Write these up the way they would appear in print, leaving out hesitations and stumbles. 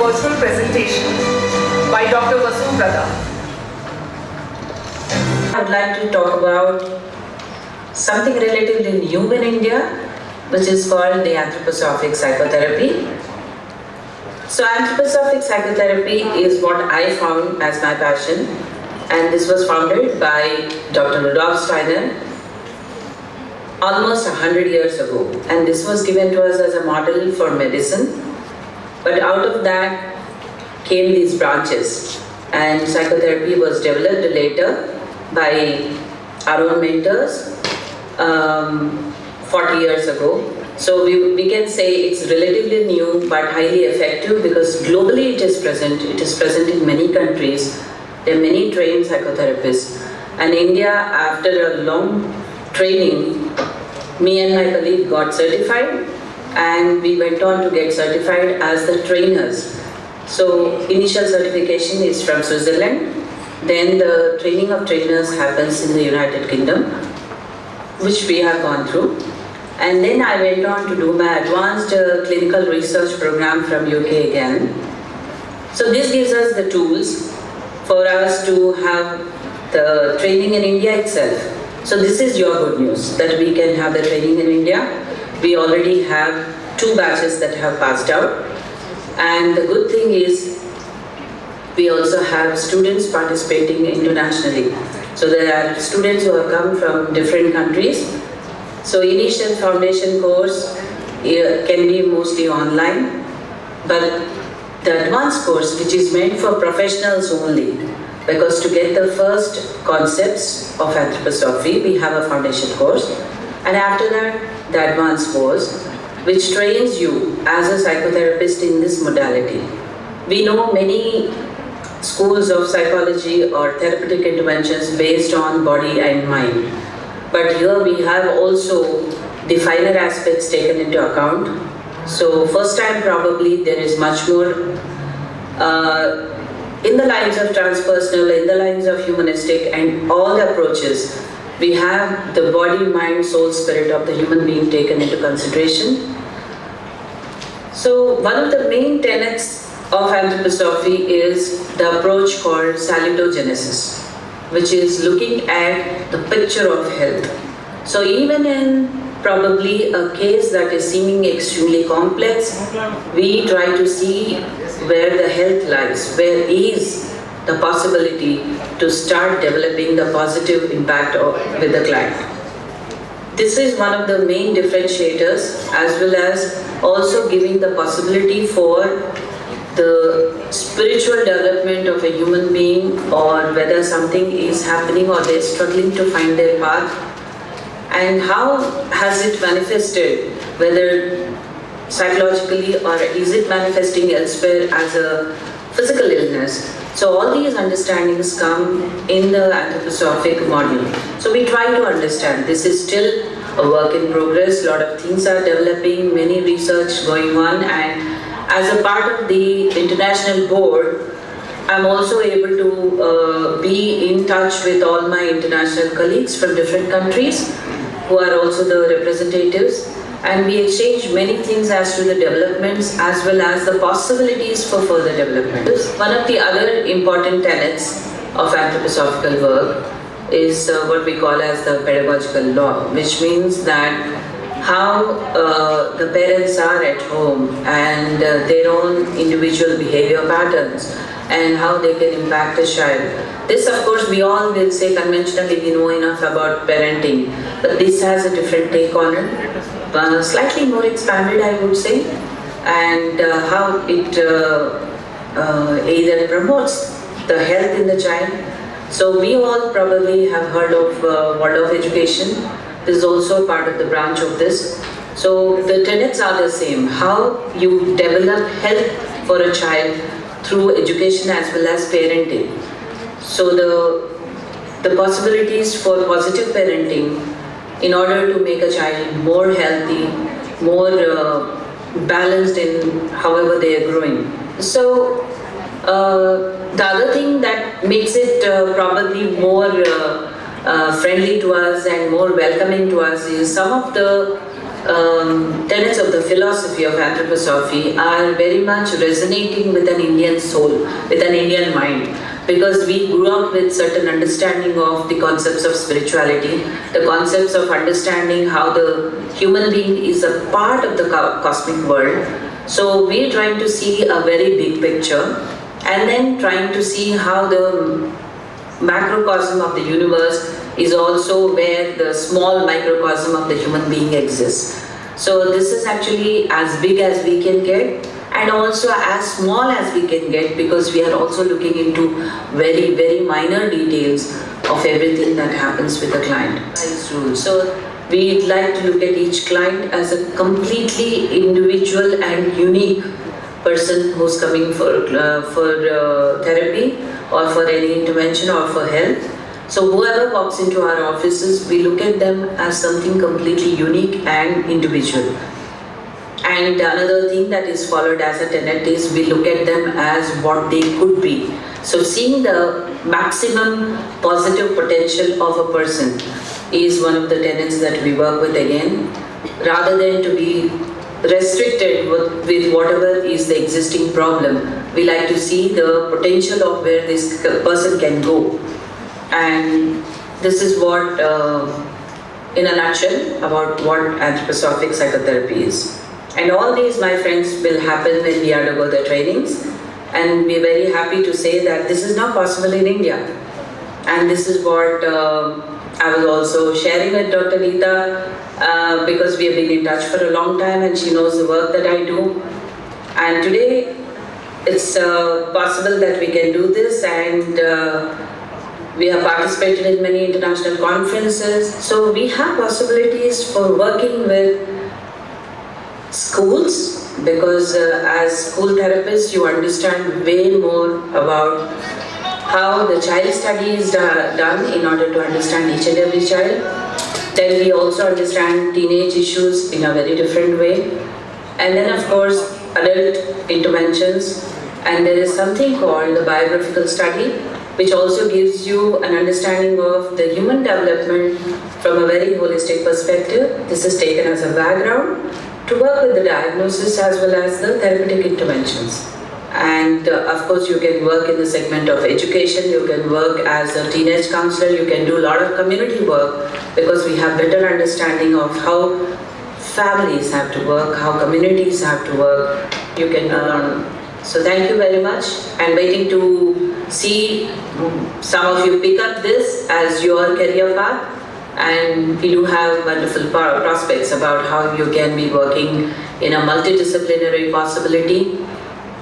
virtual presentation by Dr. Vasuprada. I would like to talk about something relatively new in India, which is called the anthroposophic psychotherapy. So anthroposophic psychotherapy is what I found as my passion, and this was founded by Dr. Rudolf Steiner almost 100 years ago, and this was given to us as a model for medicine. But out of that came these branches, and psychotherapy was developed later by our own mentors 40 years ago. So we can say it's relatively new but highly effective because globally it is present. It is present in many countries. There are many trained psychotherapists. And India, after a long training, me and my colleague got certified, and we went on to get certified as the trainers. So initial certification is from Switzerland. Then the training of trainers happens in the United Kingdom, which we have gone through. And then I went on to do my advanced clinical research program from UK again. So this gives us the tools for us to have the training in India itself. So this is your good news, that we can have the training in India. We already have 2 batches that have passed out. And the good thing is, we also have students participating internationally. So there are students who have come from different countries. So initial foundation course can be mostly online, but the advanced course, which is meant for professionals only, because to get the first concepts of anthroposophy, we have a foundation course, and after that, the advanced course, which trains you as a psychotherapist in this modality. We know many schools of psychology or therapeutic interventions based on body and mind. But here we have also the finer aspects taken into account. So first time probably there is much more in the lines of transpersonal, in the lines of humanistic and all the approaches. We have the body, mind, soul, spirit of the human being taken into consideration. So one of the main tenets of anthroposophy is the approach called salutogenesis, which is looking at the picture of health. So even in probably a case that is seeming extremely complex, we try to see where the health lies, where is the possibility to start developing the positive impact with the client. This is one of the main differentiators, as well as also giving the possibility for the spiritual development of a human being, or whether something is happening or they're struggling to find their path, and how has it manifested, whether psychologically or is it manifesting elsewhere as a physical illness. So all these understandings come in the anthroposophic model. So we try to understand. This is still a work in progress. A lot of things are developing, many research going on, and as a part of the international board, I'm also able to be in touch with all my international colleagues from different countries who are also the representatives, and we exchange many things as to the developments as well as the possibilities for further development. One of the other important tenets of anthroposophical work is what we call as the pedagogical law, which means that how the parents are at home and their own individual behavior patterns and how they can impact a child. This, of course, we all will say conventionally we know enough about parenting, but this has a different take on it, slightly more expanded, I would say, and how it either promotes the health in the child. So we all probably have heard of Waldorf education. This is also part of the branch of this. So the tenets are the same. How you develop health for a child through education as well as parenting. So the possibilities for positive parenting in order to make a child more healthy, more balanced in however they are growing. So the other thing that makes it probably more friendly to us and more welcoming to us is some of the tenets of the philosophy of anthroposophy are very much resonating with an Indian soul, with an Indian mind, because we grew up with certain understanding of the concepts of spirituality, the concepts of understanding how the human being is a part of the cosmic world. So we're trying to see a very big picture and then trying to see how the macrocosm of the universe is also where the small microcosm of the human being exists. So this is actually as big as we can get and also as small as we can get, because we are also looking into very, very minor details of everything that happens with the client. So we'd like to look at each client as a completely individual and unique person who's coming for therapy or for any intervention or for health. So whoever walks into our offices, we look at them as something completely unique and individual. And another thing that is followed as a tenet is we look at them as what they could be. So seeing the maximum positive potential of a person is one of the tenets that we work with again, rather than to be restricted with whatever is the existing problem. We like to see the potential of where this person can go. And this is what, in a nutshell, about what anthroposophic psychotherapy is. And all these, my friends, will happen when we undergo the trainings. And we're very happy to say that this is not possible in India. And this is what I was also sharing with Dr. Geeta, because we have been in touch for a long time and she knows the work that I do. And today, it's possible that we can do this, and we have participated in many international conferences. So we have possibilities for working with schools, because as school therapists, you understand way more about how the child study is done in order to understand each and every child. Then we also understand teenage issues in a very different way. And then of course, adult interventions. And there is something called the biographical study, which also gives you an understanding of the human development from a very holistic perspective. This is taken as a background to work with the diagnosis as well as the therapeutic interventions. And of course, you can work in the segment of education, you can work as a teenage counselor, you can do a lot of community work, because we have better understanding of how families have to work, how communities have to work. You can so thank you very much. I'm waiting to see some of you pick up this as your career path, and we do have wonderful prospects about how you can be working in a multidisciplinary possibility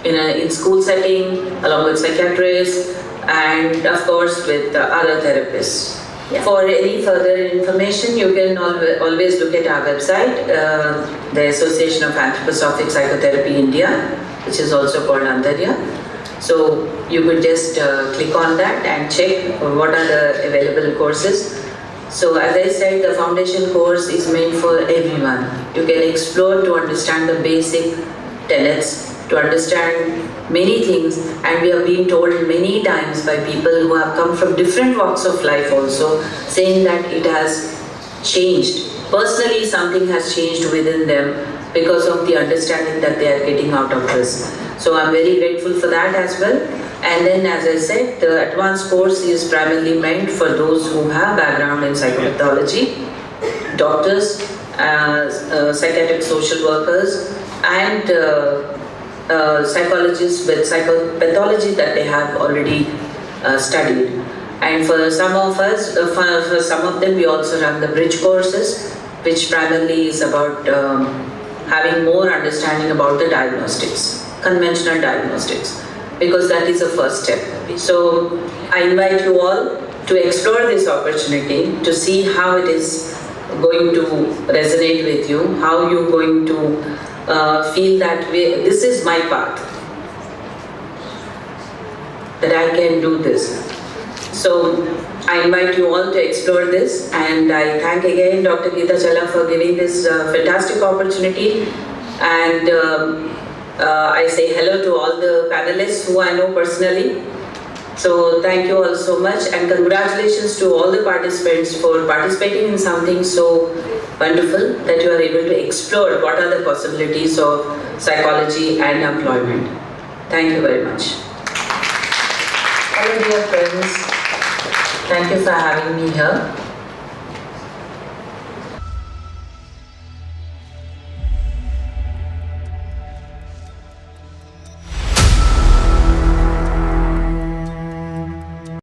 in school setting, along with psychiatrists, and of course with other therapists. Yeah. For any further information, you can always look at our website, the Association of Anthroposophic Psychotherapy India, which is also called Antarya. So you could just click on that and check what are the available courses. So as I said, the foundation course is meant for everyone. You can explore to understand the basic tenets, to understand many things, and we have been told many times by people who have come from different walks of life also, saying that it has changed. Personally, something has changed within them because of the understanding that they are getting out of this. So I'm very grateful for that as well. And then, as I said, the advanced course is primarily meant for those who have background in psychopathology, doctors, psychiatric social workers, and psychologists with psychopathology that they have already studied. And for some of us, for some of them, we also run the bridge courses, which primarily is about having more understanding about the diagnostics, conventional diagnostics, because that is the first step. So I invite you all to explore this opportunity, to see how it is going to resonate with you, how you're going to feel that this is my path, that I can do this. So I invite you all to explore this, and I thank again Dr. Geeta Challa for giving this fantastic opportunity, and I say hello to all the panelists who I know personally, So thank you all so much, and congratulations to all the participants for participating in something so wonderful that you are able to explore what are the possibilities of psychology and employment. Thank you very much. Hello dear friends, thank you for having me here.